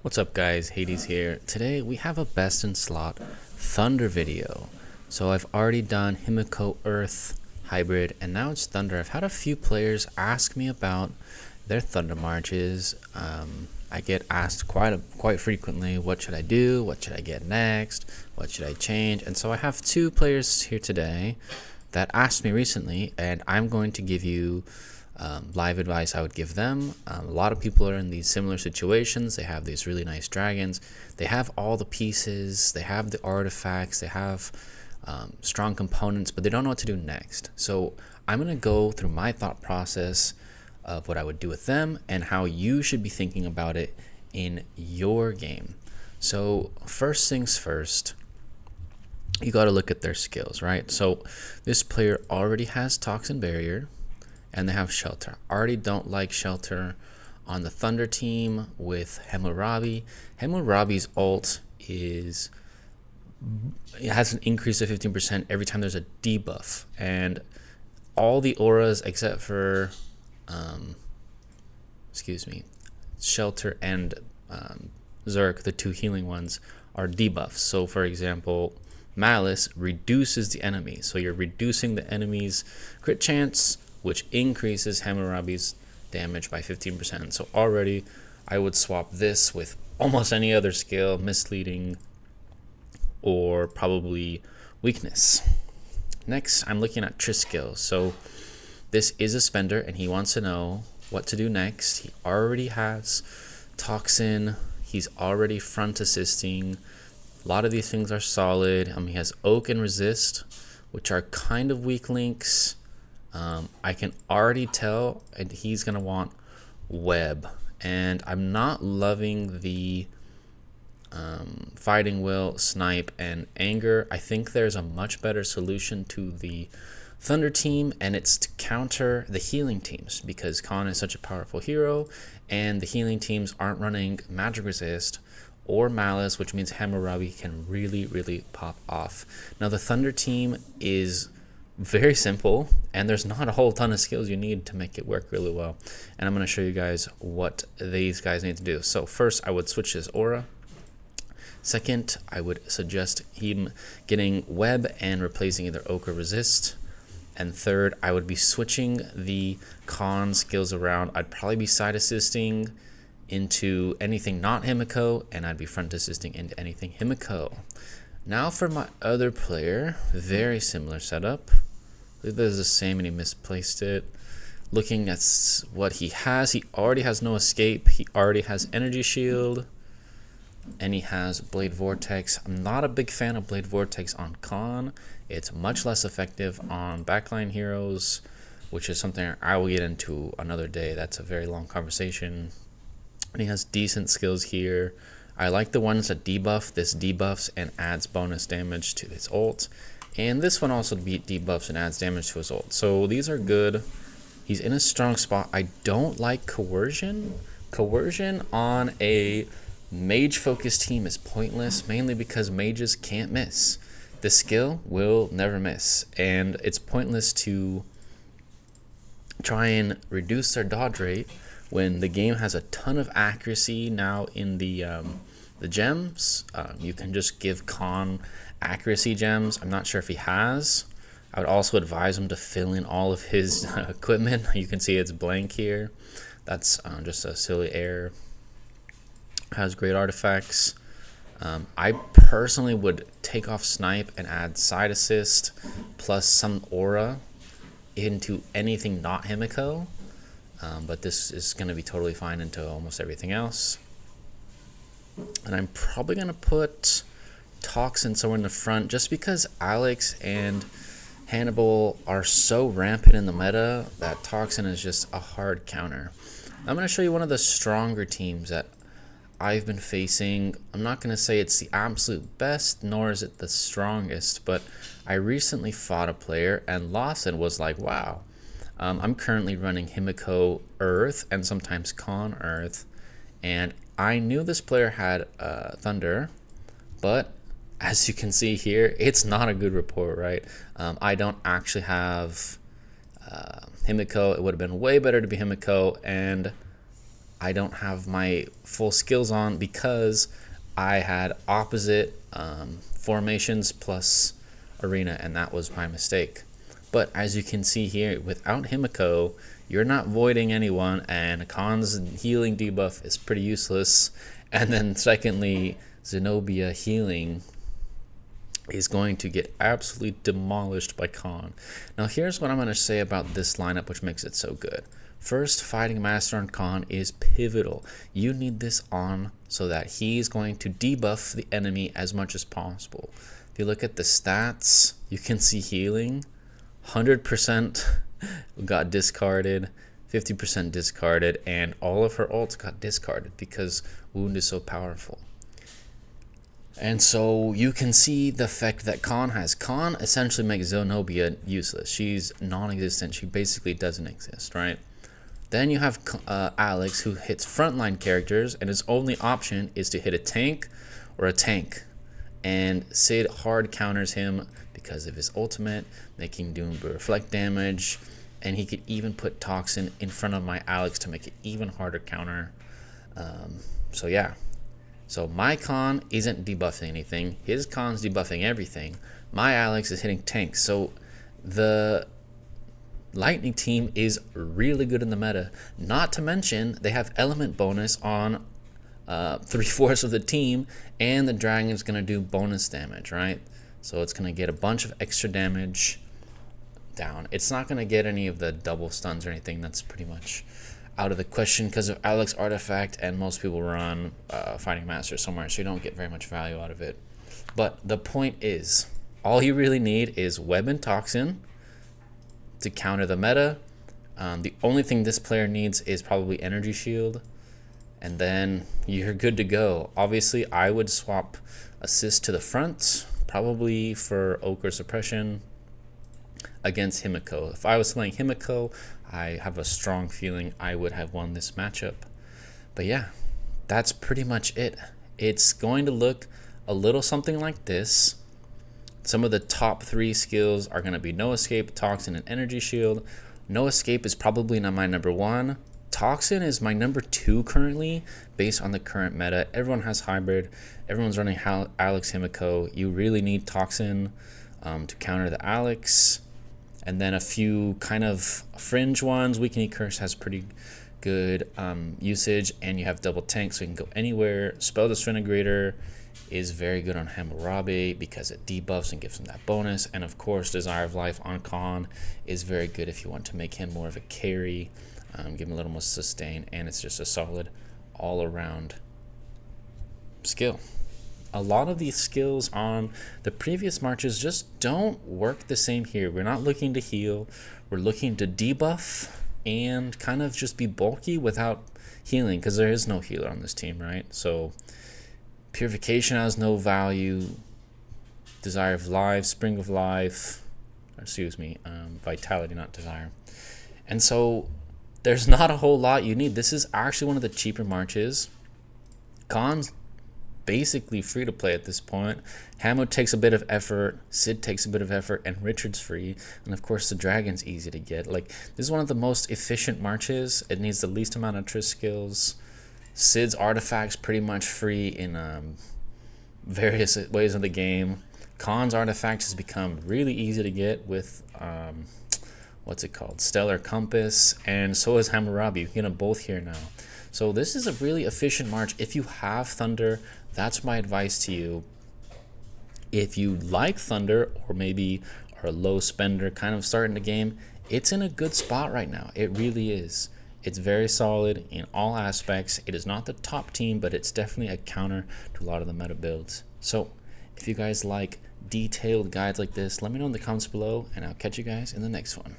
What's up guys, Hades here. Today we have a best in slot Thunder video. So I've already done Himiko Earth Hybrid and now it's Thunder. I've had a few players ask me about their Thunder marches. I get asked quite frequently, what should I do, what should I get next, what should I change, and so I have two players here today that asked me recently and I'm going to give you live advice I would give them. A lot of people are in these similar situations. They have these really nice dragons. They have all the pieces. They have the artifacts. They have strong components, but they don't know what to do next. So I'm going to go through my thought process of what I would do with them and how you should be thinking about it in your game. So first things first, you got to look at their skills, right? So this player already has Toxin Barrier and they have Shelter. I already don't like Shelter on the Thunder team with Hammurabi. Hammurabi's ult it has an increase of 15% every time there's a debuff, and all the auras except for Shelter and Zerk, the two healing ones, are debuffs. So for example, Malice reduces the enemy, so you're reducing the enemy's crit chance, which increases Hammurabi's damage by 15%. So already I would swap this with almost any other skill, misleading or probably weakness. Next, I'm looking at Triss skills. So this is a spender and he wants to know what to do next. He already has Toxin. He's already front assisting. A lot of these things are solid. He has Oak and Resist, which are kind of weak links. I can already tell and he's going to want Web. And I'm not loving the Fighting Will, Snipe, and Anger. I think there's a much better solution to the Thunder team, and it's to counter the healing teams, because Khan is such a powerful hero, and the healing teams aren't running Magic Resist or Malice, which means Hammurabi can really pop off. Now the Thunder team is very simple, and there's not a whole ton of skills you need to make it work really well, and I'm going to show you guys what these guys need to do. So first, I would switch his aura. Second, I would suggest him getting Web and replacing either Oak or Resist. And third, I would be switching the Khan skills around. I'd probably be side assisting into anything not Himiko, and I'd be front assisting into anything Himiko. Now for my other player, very similar setup. I believe this is the same and he misplaced it. Looking at what he already has no escape. He already has energy shield, and he has Blade Vortex. I'm not a big fan of Blade Vortex on Khan. It's much less effective on backline heroes, which is something I will get into another day. That's a very long conversation. And he has decent skills here. I like the ones that debuff. This debuffs and adds bonus damage to his ult. And this one also debuffs and adds damage to his ult. So these are good. He's in a strong spot. I don't like Coercion. Coercion on a mage-focused team is pointless, mainly because mages can't miss. The skill will never miss. And it's pointless to try and reduce their dodge rate when the game has a ton of accuracy now in the gems. You can just give Khan accuracy gems. I'm not sure if he has. I would also advise him to fill in all of his equipment. You can see it's blank here. That's just a silly error. Has great artifacts. I personally would take off Snipe and add side assist plus some aura into anything not Himiko. But this is going to be totally fine into almost everything else. And I'm probably going to put Toxin somewhere in the front just because Alex and Hannibal are so rampant in the meta that Toxin is just a hard counter. I'm going to show you one of the stronger teams that I've been facing. I'm not going to say it's the absolute best, nor is it the strongest, but I recently fought a player and lost and was like, wow. I'm currently running Himiko Earth and sometimes Khan Earth, and I knew this player had Thunder, but as you can see here, it's not a good report, right? I don't actually have Himiko. It would have been way better to be Himiko, and I don't have my full skills on because I had opposite formations plus arena, and that was my mistake. But as you can see here, without Himiko, you're not voiding anyone, and Khan's healing debuff is pretty useless. And then secondly, Zenobia healing is going to get absolutely demolished by Khan. Now here's what I'm going to say about this lineup which makes it so good. First, Fighting Master on Khan is pivotal. You need this on so that he's going to debuff the enemy as much as possible. If you look at the stats, you can see healing. 100% got discarded, 50% discarded, and all of her ults got discarded because Wound is so powerful. And so you can see the effect that Khan has. Khan essentially makes Zenobia useless. She's non-existent. She basically doesn't exist, right? Then you have Alex, who hits frontline characters, and his only option is to hit a tank or a tank. And Sid hard counters him because of his ultimate, making Doom reflect damage, and he could even put Toxin in front of my Alex to make it even harder counter. So yeah. So my Khan isn't debuffing anything. His Khan's debuffing everything. My Alex is hitting tanks. So the Lightning team is really good in the meta. Not to mention, they have element bonus on 3/4 of the team, and the dragon's going to do bonus damage, right? So it's going to get a bunch of extra damage down. It's not going to get any of the double stuns or anything. That's pretty much out of the question because of Alex Artifact, and most people run Fighting Master somewhere, so you don't get very much value out of it. But the point is, all you really need is Web and Toxin to counter the meta. The only thing this player needs is probably Energy Shield, and then you're good to go. Obviously, I would swap Assist to the front, probably for Ochre Suppression against Himiko. If I was playing Himiko, I have a strong feeling I would have won this matchup. But yeah, that's pretty much it. It's going to look a little something like this. Some of the top 3 skills are going to be No Escape, Toxin, and Energy Shield. No Escape is probably not my number 1. Toxin is my number 2 currently, based on the current meta. Everyone has hybrid. Everyone's running Alex Himiko. You really need Toxin to counter the Alex. And then a few kind of fringe ones. Weakening Curse has pretty good usage, and you have double tank, so you can go anywhere. Spell Disintegrator is very good on Hammurabi because it debuffs and gives him that bonus. And of course, Desire of Life on Khan is very good if you want to make him more of a carry, give him a little more sustain, and it's just a solid all-around skill. A lot of these skills on the previous marches just don't work the same here. We're not looking to heal. We're looking to debuff and kind of just be bulky without healing, because there is no healer on this team, right? So Purification has no value. Desire of Life, Spring of Life, Vitality, not Desire. And so there's not a whole lot you need. This is actually one of the cheaper marches. Khan's basically free to play at this point. Hamo takes a bit of effort, Sid takes a bit of effort, and Richard's free. And of course the Dragon's easy to get. Like, this is one of the most efficient marches. It needs the least amount of Triss skills. Sid's artifact's pretty much free in various ways of the game. Khan's artifact has become really easy to get with what's it called? Stellar Compass, and so is Hammurabi. You can get them both here now. So this is a really efficient march. If you have Thunder, that's my advice to you. If you like Thunder, or maybe are a low spender kind of starting the game, it's in a good spot right now. It really is. It's very solid in all aspects. It is not the top team, but it's definitely a counter to a lot of the meta builds. So if you guys like detailed guides like this, let me know in the comments below, and I'll catch you guys in the next one.